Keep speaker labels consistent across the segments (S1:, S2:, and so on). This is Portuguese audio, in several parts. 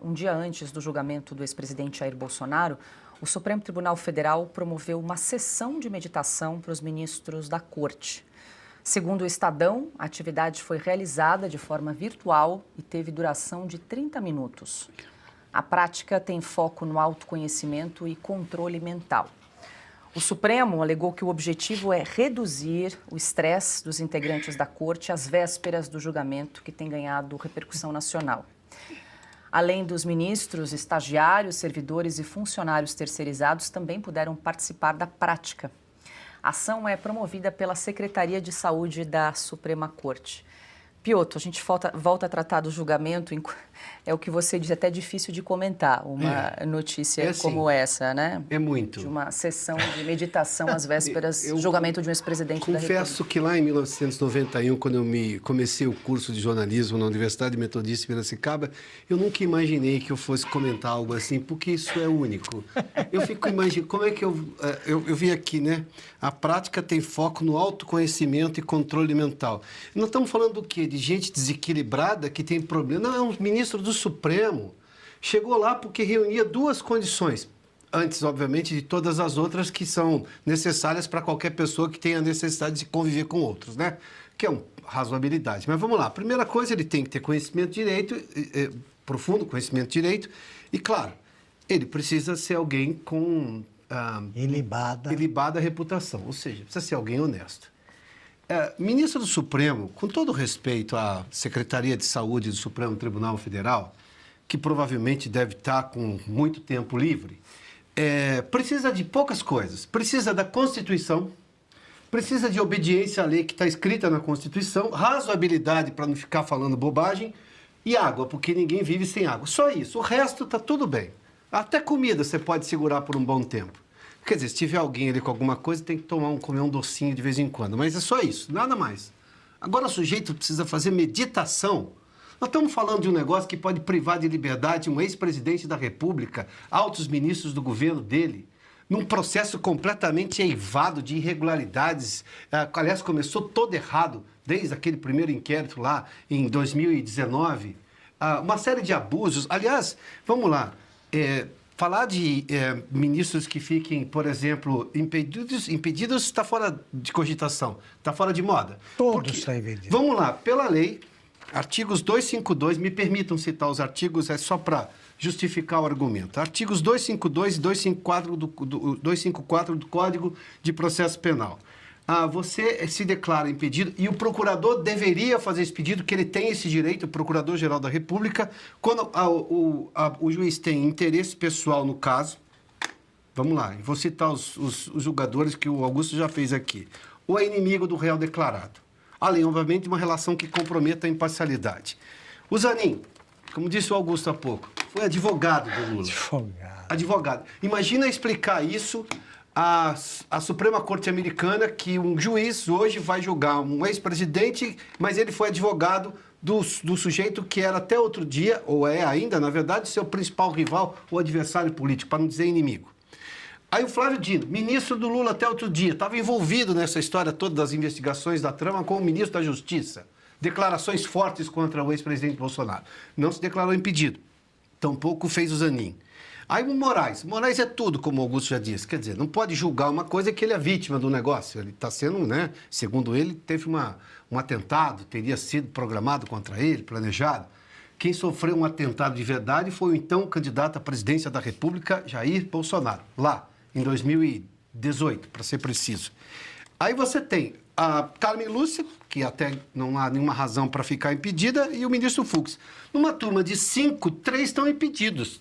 S1: Um dia antes do julgamento do ex-presidente Jair Bolsonaro, o Supremo Tribunal Federal promoveu uma sessão de meditação para os ministros da Corte. Segundo o Estadão, a atividade foi realizada de forma virtual e teve duração de 30 minutos. A prática tem foco no autoconhecimento e controle mental. O Supremo alegou que o objetivo é reduzir o estresse dos integrantes da Corte às vésperas do julgamento, que tem ganhado repercussão nacional. Além dos ministros, estagiários, servidores e funcionários terceirizados também puderam participar da prática. A ação é promovida pela Secretaria de Saúde da Suprema Corte. Piotr, a gente volta a tratar do julgamento, é o que você diz, até difícil de comentar, uma notícia
S2: assim,
S1: como essa, né?
S2: É muito.
S1: De uma sessão de meditação às vésperas do julgamento de um ex-presidente da República.
S2: Confesso que lá em 1991, quando eu comecei o curso de jornalismo na Universidade Metodista de Piracicaba, eu nunca imaginei que eu fosse comentar algo assim, porque isso é único. Eu fico imaginando, como é que eu vi aqui, né? A prática tem foco no autoconhecimento e controle mental. Nós estamos falando do quê? De gente desequilibrada que tem problema. Não, é um ministro do Supremo. Chegou lá porque reunia duas condições. Antes, obviamente, de todas as outras que são necessárias para qualquer pessoa que tenha necessidade de conviver com outros, né? Que é uma razoabilidade. Mas vamos lá. Primeira coisa, ele tem que ter conhecimento de direito, profundo conhecimento de direito. E, claro, ele precisa ser alguém com ilibada reputação. Ou seja, precisa ser alguém honesto. Ministro do Supremo, com todo respeito à Secretaria de Saúde do Supremo Tribunal Federal, que provavelmente deve estar com muito tempo livre, precisa de poucas coisas. Precisa da Constituição, precisa de obediência à lei que está escrita na Constituição, razoabilidade para não ficar falando bobagem e água, porque ninguém vive sem água. Só isso. O resto está tudo bem. Até comida você pode segurar por um bom tempo. Quer dizer, se tiver alguém ali com alguma coisa, tem que comer um docinho de vez em quando. Mas é só isso, nada mais. Agora o sujeito precisa fazer meditação. Nós estamos falando de um negócio que pode privar de liberdade um ex-presidente da República, altos ministros do governo dele, num processo completamente eivado de irregularidades. Aliás, começou todo errado, desde aquele primeiro inquérito lá em 2019. Uma série de abusos. Aliás, vamos lá. Falar de ministros que fiquem, por exemplo, impedidos está fora de cogitação, está fora de moda.
S3: Todos estão impedidos.
S2: Vamos lá, pela lei, artigos 252, me permitam citar os artigos, é só para justificar o argumento. Artigos 252 e 254 do Código de Processo Penal. Você se declara impedido e o procurador deveria fazer esse pedido, que ele tem esse direito, o Procurador-Geral da República, quando o juiz tem interesse pessoal no caso. Vamos lá, vou citar os julgadores que o Augusto já fez aqui. Ou é inimigo do réu declarado. Além, obviamente, de uma relação que comprometa a imparcialidade. O Zanin, como disse o Augusto há pouco, foi advogado do Lula. Advogado. Imagina explicar isso à Suprema Corte Americana, que um juiz hoje vai julgar um ex-presidente, mas ele foi advogado do sujeito que era até outro dia, ou é ainda, na verdade, seu principal rival ou adversário político, para não dizer inimigo. Aí o Flávio Dino, ministro do Lula até outro dia, estava envolvido nessa história toda das investigações da trama como ministro da Justiça. Declarações fortes contra o ex-presidente Bolsonaro. Não se declarou impedido. Tampouco fez o Zanin. Aí o Moraes é tudo, como o Augusto já disse. Quer dizer, não pode julgar uma coisa que ele é vítima do negócio. Ele está sendo, né? Segundo ele, teve um atentado, teria sido programado contra ele, planejado. Quem sofreu um atentado de verdade foi o então candidato à presidência da República, Jair Bolsonaro, lá em 2018, para ser preciso. Aí você tem a Carmen Lúcia, que até não há nenhuma razão para ficar impedida, e o ministro Fux. Numa turma de 5, 3 estão impedidos.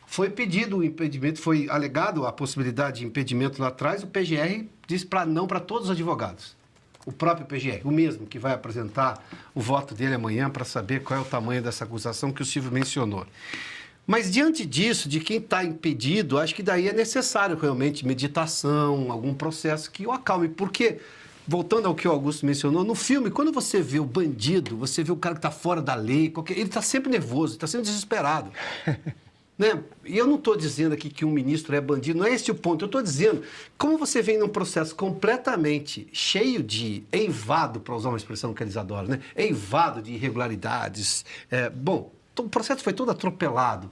S2: Foi pedido o impedimento, foi alegado a possibilidade de impedimento lá atrás, o PGR disse não para todos os advogados. O próprio PGR, o mesmo que vai apresentar o voto dele amanhã para saber qual é o tamanho dessa acusação que o Silvio mencionou. Mas diante disso, de quem está impedido, acho que daí é necessário realmente meditação, algum processo que o acalme, porque voltando ao que o Augusto mencionou, no filme, quando você vê o bandido, você vê o cara que está fora da lei, ele está sempre nervoso, está sempre desesperado. Né? E eu não estou dizendo aqui que um ministro é bandido, não é esse o ponto. Eu estou dizendo, como você vem num processo completamente cheio de eivado, para usar uma expressão que eles adoram, né? Eivado de irregularidades. Bom, o processo foi todo atropelado.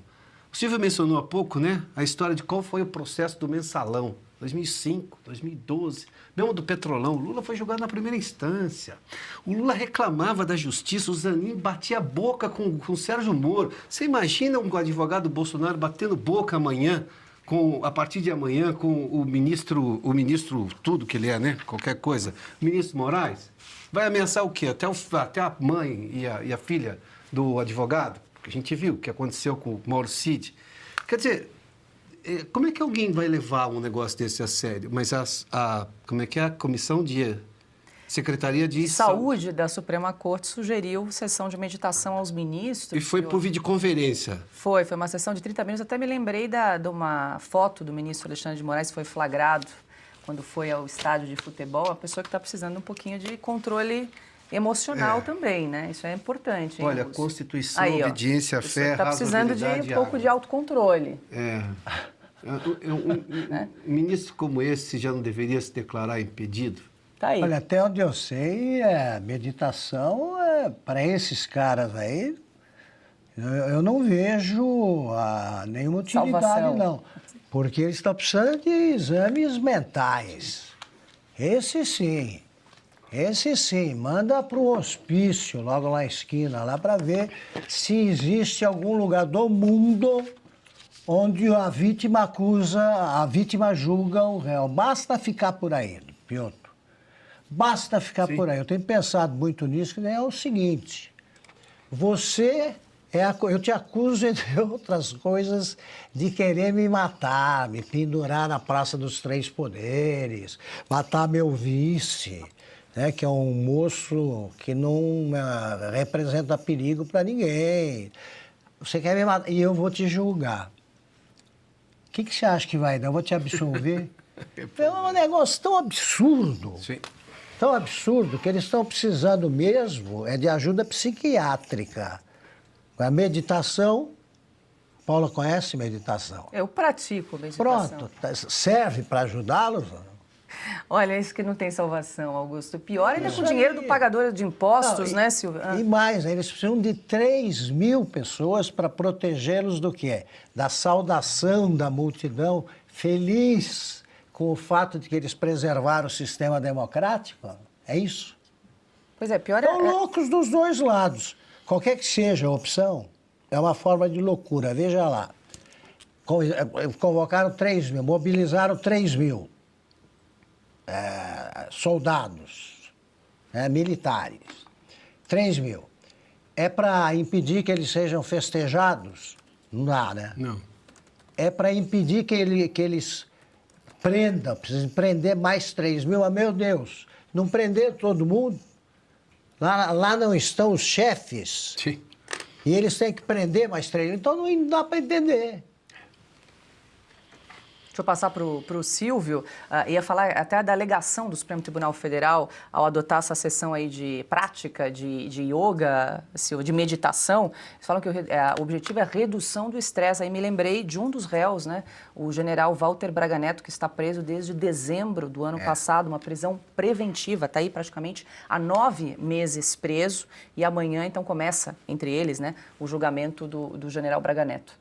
S2: O Silvio mencionou há pouco, né, a história de qual foi o processo do Mensalão, 2005, 2012, mesmo do Petrolão. O Lula foi julgado na primeira instância. O Lula reclamava da justiça, o Zanin batia a boca com o Sérgio Moro. Você imagina um advogado Bolsonaro batendo boca amanhã, a partir de amanhã, com o ministro tudo que ele é, né, qualquer coisa, o ministro Moraes? Vai ameaçar o quê? Até a mãe e a filha do advogado? A gente viu o que aconteceu com o Mauro Cid. Quer dizer, como é que alguém vai levar um negócio desse a sério? Mas como é que é a comissão de Secretaria de
S1: Saúde da Suprema Corte sugeriu sessão de meditação aos ministros.
S2: E foi por videoconferência.
S1: Foi uma sessão de 30 minutos. Até me lembrei de uma foto do ministro Alexandre de Moraes que foi flagrado quando foi ao estádio de futebol. A pessoa que está precisando um pouquinho de controle emocional também, né? Isso é importante. Hein,
S2: olha,
S1: Augusto?
S2: Constituição,
S1: aí,
S2: obediência, fé,
S1: está precisando de um pouco de autocontrole.
S2: Um ministro como esse já não deveria se declarar impedido?
S1: Tá aí.
S3: Olha, até onde eu sei, meditação, para esses caras aí, eu não vejo nenhuma utilidade,
S1: Salvação.
S3: não. Porque eles estão precisando de exames mentais. Esse sim, manda para o hospício, logo lá na esquina, lá para ver se existe algum lugar do mundo onde a vítima julga o réu. Basta ficar por aí, Piotr. Basta ficar por aí. Eu tenho pensado muito nisso, que é o seguinte, eu te acuso, entre outras coisas, de querer me matar, me pendurar na Praça dos Três Poderes, matar meu vice, né, que é um moço que não representa perigo para ninguém. Você quer me matar e eu vou te julgar. O que você acha que vai dar? Eu vou te absolver? É um negócio tão absurdo.
S2: Sim.
S3: Tão absurdo que eles estão precisando mesmo de ajuda psiquiátrica. A meditação, Paula conhece meditação?
S1: Eu pratico meditação.
S3: Pronto, serve para ajudá-los?
S1: Olha, isso que não tem salvação, Augusto. Pior ainda com o dinheiro do pagador de impostos, né, Silvio?
S3: E mais, eles precisam de 3.000 pessoas para protegê-los do quê? Da saudação da multidão feliz com o fato de que eles preservaram o sistema democrático. É isso?
S1: Pois é, pior
S3: Estão loucos dos dois lados. Qualquer que seja a opção, é uma forma de loucura. Veja lá. Convocaram 3.000, mobilizaram 3.000 soldados, militares. 3.000. É para impedir que eles sejam festejados? Não dá, né?
S2: Não.
S3: É para impedir que eles prendam, precisam prender mais 3.000. Meu Deus, não prender todo mundo? Lá não estão os chefes.
S2: Sim.
S3: E eles têm que prender mais 3.000. Então não dá para entender.
S1: Deixa eu passar para o Silvio. Ia falar até da alegação do Supremo Tribunal Federal ao adotar essa sessão aí de prática de yoga, Silvio, de meditação. Eles falam que o objetivo é a redução do estresse. Aí me lembrei de um dos réus, né? O general Walter Braga Neto, que está preso desde dezembro do ano passado, uma prisão preventiva. Está aí praticamente há 9 meses preso. E amanhã, então, começa, entre eles, né, o julgamento do general Braga Neto.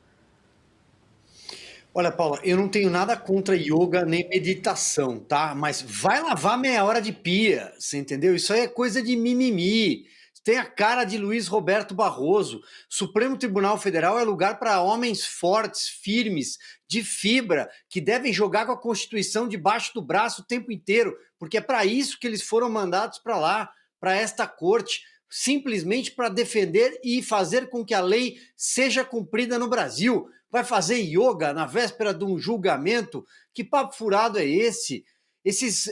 S4: Olha, Paula, eu não tenho nada contra yoga nem meditação, tá? Mas vai lavar meia hora de pia, você entendeu? Isso aí é coisa de mimimi. Tem a cara de Luiz Roberto Barroso. Supremo Tribunal Federal é lugar para homens fortes, firmes, de fibra, que devem jogar com a Constituição debaixo do braço o tempo inteiro, porque é para isso que eles foram mandados para lá, para esta corte, simplesmente para defender e fazer com que a lei seja cumprida no Brasil. Vai fazer yoga na véspera de um julgamento? Que papo furado é esse? Esses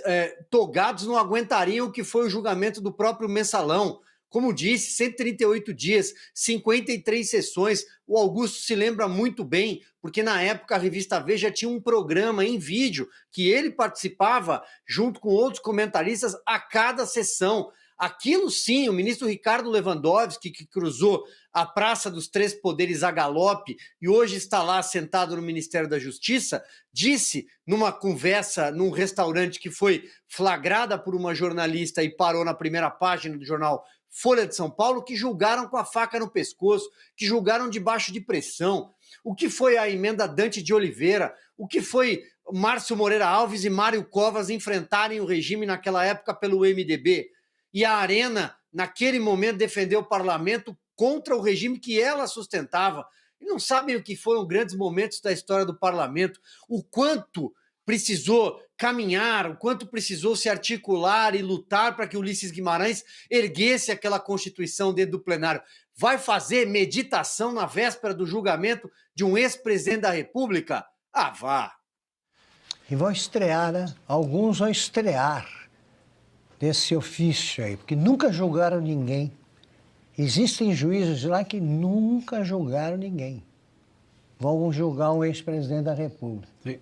S4: togados não aguentariam o que foi o julgamento do próprio Mensalão. Como disse, 138 dias, 53 sessões. O Augusto se lembra muito bem, porque na época a revista Veja tinha um programa em vídeo que ele participava junto com outros comentaristas a cada sessão. Aquilo sim, o ministro Ricardo Lewandowski, que cruzou a Praça dos Três Poderes a galope e hoje está lá sentado no Ministério da Justiça, disse numa conversa num restaurante que foi flagrada por uma jornalista e parou na primeira página do jornal Folha de São Paulo, que julgaram com a faca no pescoço, que julgaram debaixo de pressão. O que foi a emenda Dante de Oliveira? O que foi Márcio Moreira Alves e Mário Covas enfrentarem o regime naquela época pelo MDB? E a Arena, naquele momento, defendeu o parlamento contra o regime que ela sustentava. E não sabem o que foram grandes momentos da história do parlamento, o quanto precisou caminhar, o quanto precisou se articular e lutar para que Ulisses Guimarães erguesse aquela Constituição dentro do plenário. Vai fazer meditação na véspera do julgamento de um ex-presidente da República? Ah, vá!
S3: E vão estrear, né? Alguns vão estrear desse ofício aí, porque nunca julgaram ninguém. Existem juízes lá que nunca julgaram ninguém. Vão julgar um ex-presidente da República.
S2: Sim.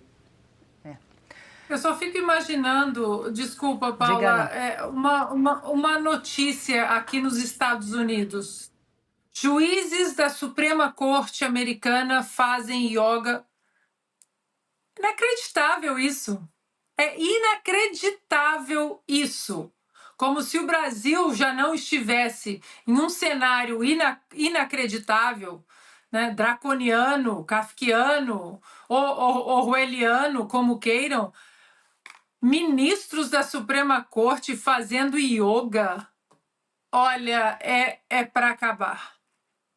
S5: Eu só fico imaginando, desculpa, Paula, uma notícia aqui nos Estados Unidos. Juízes da Suprema Corte Americana fazem yoga. Inacreditável isso. É inacreditável isso. Como se o Brasil já não estivesse em um cenário inacreditável, né? Draconiano, kafkiano, orwelliano, como queiram. Ministros da Suprema Corte fazendo yoga, olha, é para acabar.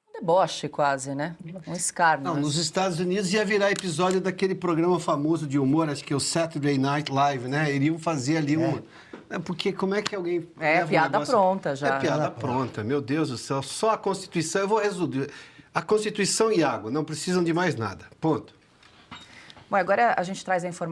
S1: Um deboche quase, né? Um escárnio.
S2: Não, nos Estados Unidos ia virar episódio daquele programa famoso de humor, acho que é o Saturday Night Live, né? Iriam fazer ali porque como é que alguém...
S1: É piada pronta já.
S2: É piada pronta, meu Deus do céu. Só a Constituição, eu vou resumir. A Constituição e água, não precisam de mais nada. Ponto.
S1: Bom, agora a gente traz a informação